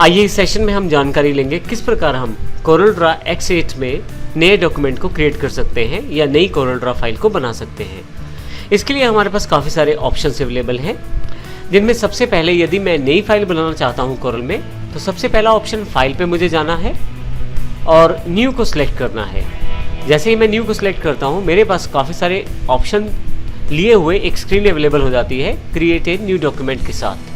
आइए इस सेशन में हम जानकारी लेंगे किस प्रकार हम CorelDRAW X8 में नए डॉक्यूमेंट को क्रिएट कर सकते हैं या नई CorelDRAW फाइल को बना सकते हैं। इसके लिए हमारे पास काफ़ी सारे ऑप्शंस अवेलेबल हैं, जिनमें सबसे पहले यदि मैं नई फाइल बनाना चाहता हूं Corel में, तो सबसे पहला ऑप्शन फाइल पे मुझे जाना है और न्यू को सिलेक्ट करना है। जैसे ही मैं न्यू को सिलेक्ट करता हूं, मेरे पास काफ़ी सारे ऑप्शन लिए हुए एक स्क्रीन अवेलेबल हो जाती है क्रिएट ए न्यू डॉक्यूमेंट के साथ।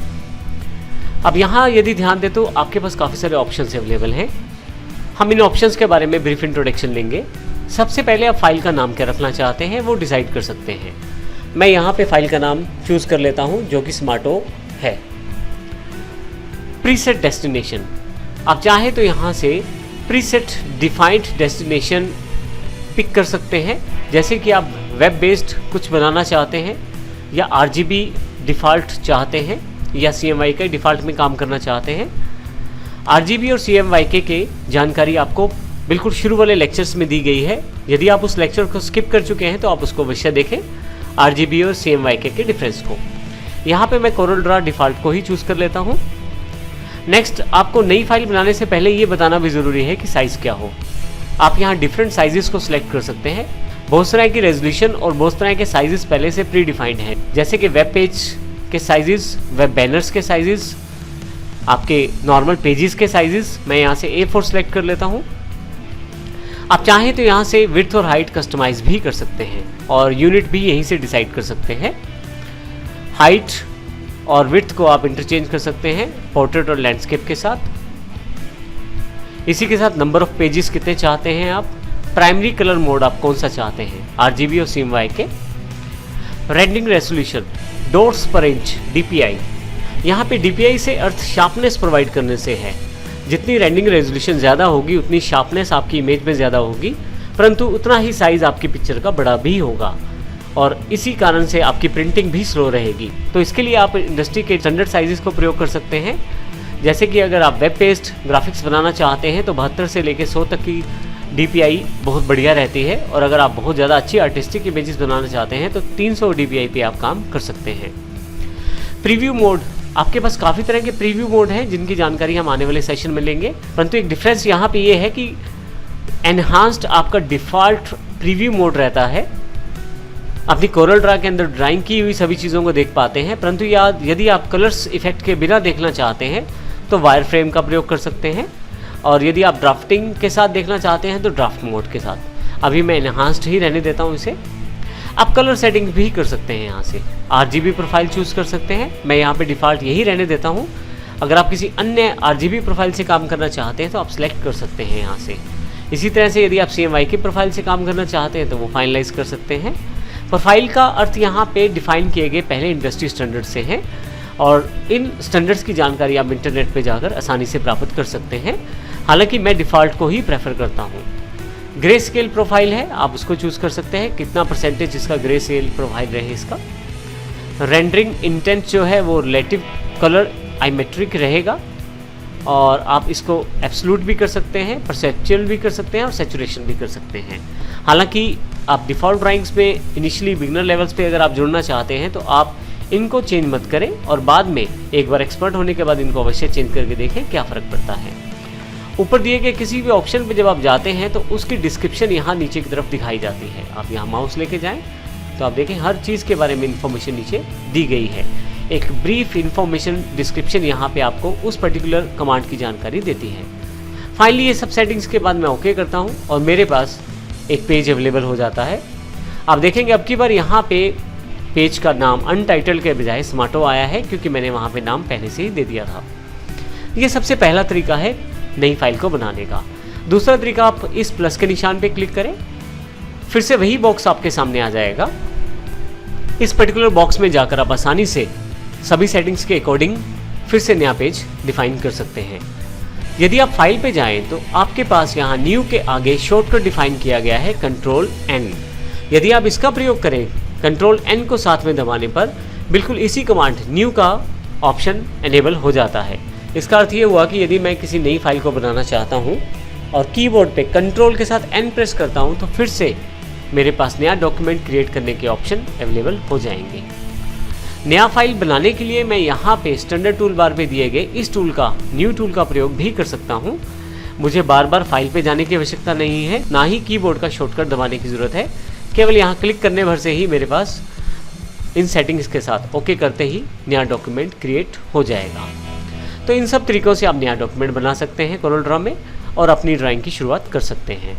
अब यहाँ यदि ध्यान दें तो आपके पास काफ़ी सारे ऑप्शंस अवेलेबल हैं। हम इन ऑप्शंस के बारे में ब्रीफ इंट्रोडक्शन लेंगे। सबसे पहले आप फाइल का नाम क्या रखना चाहते हैं वो डिसाइड कर सकते हैं। मैं यहाँ पे फाइल का नाम चूज़ कर लेता हूँ जो कि स्मार्टो है। प्रीसेट डेस्टिनेशन, आप चाहें तो यहाँ से प्रीसेट डिफाइंड डेस्टिनेशन पिक कर सकते हैं। जैसे कि आप वेब बेस्ड कुछ बनाना चाहते हैं या RGB डिफ़ॉल्ट चाहते हैं या CMYK डिफ़ॉल्ट में काम करना चाहते हैं। RGB और CMYK के जानकारी आपको बिल्कुल शुरू वाले लेक्चर्स में दी गई है। यदि आप उस लेक्चर को स्किप कर चुके हैं तो आप उसको अवश्य देखें, RGB और CMYK के डिफरेंस को। यहाँ पे मैं CorelDRAW डिफ़ॉल्ट को ही चूज़ कर लेता हूँ। नेक्स्ट, आपको नई फाइल बनाने से पहले ये बताना भी ज़रूरी है कि साइज़ क्या हो। आप यहाँ डिफरेंट साइजेस को सिलेक्ट कर सकते हैं। बहुत तरह की रेजोल्यूशन और बहुत तरह के साइजेस पहले से प्री डिफाइंड हैं, जैसे कि वेब पेज के साइजेस, वेब बैनर्स के साइजेस, आपके नॉर्मल पेजेस के साइजेस। मैं यहाँ से A4 सेलेक्ट कर लेता हूँ। आप चाहें तो यहाँ से विड्थ और हाइट कस्टमाइज भी कर सकते हैं और यूनिट भी यहीं से डिसाइड कर सकते हैं। हाइट और विड्थ को आप इंटरचेंज कर सकते हैं पोर्ट्रेट और लैंडस्केप के साथ। इसी के साथ नंबर ऑफ पेजेस कितने चाहते हैं आप। प्राइमरी कलर मोड आप कौन सा चाहते हैं, RGB और CMYK। रेंडरिंग रेजोल्यूशन, डॉट्स पर इंच DPI। यहाँ पे DPI से अर्थ शार्पनेस प्रोवाइड करने से है। जितनी रेंडरिंग रेजोल्यूशन ज़्यादा होगी उतनी शार्पनेस आपकी इमेज में ज़्यादा होगी, परंतु उतना ही साइज़ आपकी पिक्चर का बड़ा भी होगा और इसी कारण से आपकी प्रिंटिंग भी स्लो रहेगी। तो इसके लिए आप इंडस्ट्री के स्टैंडर्ड साइजेस को प्रयोग कर सकते हैं। जैसे कि अगर आप वेब बेस्ड ग्राफिक्स बनाना चाहते हैं तो 72 से लेकर 100 तक की DPI बहुत बढ़िया रहती है, और अगर आप बहुत ज़्यादा अच्छी आर्टिस्टिक इमेजेस बनाना चाहते हैं तो 300 DPI पे आप काम कर सकते हैं। प्रीव्यू मोड, आपके पास काफ़ी तरह के प्रीव्यू मोड हैं जिनकी जानकारी हम आने वाले सेशन में लेंगे, परंतु एक डिफरेंस यहाँ पे ये है कि एनहांस्ड आपका डिफ़ॉल्ट प्रीव्यू मोड रहता है। अपनी CorelDRAW के अंदर ड्राइंग की हुई सभी चीज़ों को देख पाते हैं, परंतु यदि आप कलर्स इफेक्ट के बिना देखना चाहते हैं तो वायर फ्रेम का प्रयोग कर सकते हैं, और यदि आप ड्राफ्टिंग के साथ देखना चाहते हैं तो ड्राफ्ट मोड के साथ। अभी मैं एनहांस्ड ही रहने देता हूँ इसे। आप कलर सेटिंग भी कर सकते हैं, यहाँ से RGB प्रोफाइल चूज़ कर सकते हैं। मैं यहाँ पे डिफ़ॉल्ट यही रहने देता हूँ। अगर आप किसी अन्य RGB प्रोफाइल से काम करना चाहते हैं तो आप सिलेक्ट कर सकते हैं यहाँ से। इसी तरह से यदि आप CMYK प्रोफाइल से काम करना चाहते हैं तो वो फाइनलाइज कर सकते हैं। प्रोफाइल का अर्थ यहाँ पे डिफ़ाइन किए गए पहले इंडस्ट्री स्टैंडर्ड से हैं, और इन स्टैंडर्ड्स की जानकारी आप इंटरनेट पे जाकर आसानी से प्राप्त कर सकते हैं। हालांकि मैं डिफ़ॉल्ट को ही प्रेफर करता हूँ। ग्रे स्केल प्रोफाइल है, आप उसको चूज़ कर सकते हैं कितना परसेंटेज इसका ग्रे स्केल प्रोफाइल रहे इसका। रेंडरिंग इंटेंट जो है वो रिलेटिव कलर आइमेट्रिक रहेगा, और आप इसको एब्सोल्यूट भी कर सकते हैं, परसेप्चुअल भी कर सकते हैं और सैचुरेशन भी कर सकते हैं। हालांकि आप डिफ़ॉल्ट ड्राइंग्स में इनिशियली बिगनर लेवल्स पे अगर आप जुड़ना चाहते हैं तो आप इनको चेंज मत करें, और बाद में एक बार एक्सपर्ट होने के बाद इनको अवश्य चेंज करके देखें क्या फ़र्क पड़ता है। ऊपर दिए गए किसी भी ऑप्शन पे जब आप जाते हैं तो उसकी डिस्क्रिप्शन यहाँ नीचे की तरफ दिखाई जाती है। आप यहाँ माउस लेके जाएं तो आप देखें हर चीज़ के बारे में इंफॉर्मेशन नीचे दी गई है। एक ब्रीफ इंफॉर्मेशन डिस्क्रिप्शन यहाँ पे आपको उस पर्टिकुलर कमांड की जानकारी देती है। फाइनली ये सब सेटिंग्स के बाद मैं ओके करता हूँ और मेरे पास एक पेज अवेलेबल हो जाता है। आप देखेंगे अब की बार यहाँ पे पेज का नाम अनटाइटल्ड के बजाय स्मार्टो आया है, क्योंकि मैंने वहाँ पे नाम पहले से ही दे दिया था। ये सबसे पहला तरीका है नई फाइल को बनाने का। दूसरा तरीका, आप इस प्लस के निशान पे क्लिक करें, फिर से वही बॉक्स आपके सामने आ जाएगा। इस पर्टिकुलर बॉक्स में जाकर आप आसानी से सभी सेटिंग्स के अकॉर्डिंग फिर से नया पेज डिफाइन कर सकते हैं। यदि आप फाइल पे जाएं तो आपके पास यहाँ न्यू के आगे शॉर्टकट डिफाइन किया गया है Ctrl+N। यदि आप इसका प्रयोग करें Ctrl+N को साथ में दबाने पर बिल्कुल इसी कमांड न्यू का ऑप्शन एनेबल हो जाता है। इसका अर्थ ये हुआ कि यदि मैं किसी नई फाइल को बनाना चाहता हूँ और कीबोर्ड पे Ctrl के साथ N प्रेस करता हूँ तो फिर से मेरे पास नया डॉक्यूमेंट क्रिएट करने के ऑप्शन अवेलेबल हो जाएंगे। नया फाइल बनाने के लिए मैं यहाँ पे स्टैंडर्ड टूल बार पे दिए गए इस टूल का, न्यू टूल का प्रयोग भी कर सकता हूँ। मुझे बार बार फाइल पे जाने की आवश्यकता नहीं है, ना ही कीबोर्ड का शॉर्टकट दबाने की ज़रूरत है। केवल यहाँ क्लिक करने भर से ही मेरे पास इन सेटिंग्स के साथ ओके करते ही नया डॉक्यूमेंट क्रिएट हो जाएगा। तो इन सब तरीक़ों से आप नया डॉक्यूमेंट बना सकते हैं कोरल ड्रॉ में और अपनी ड्राइंग की शुरुआत कर सकते हैं।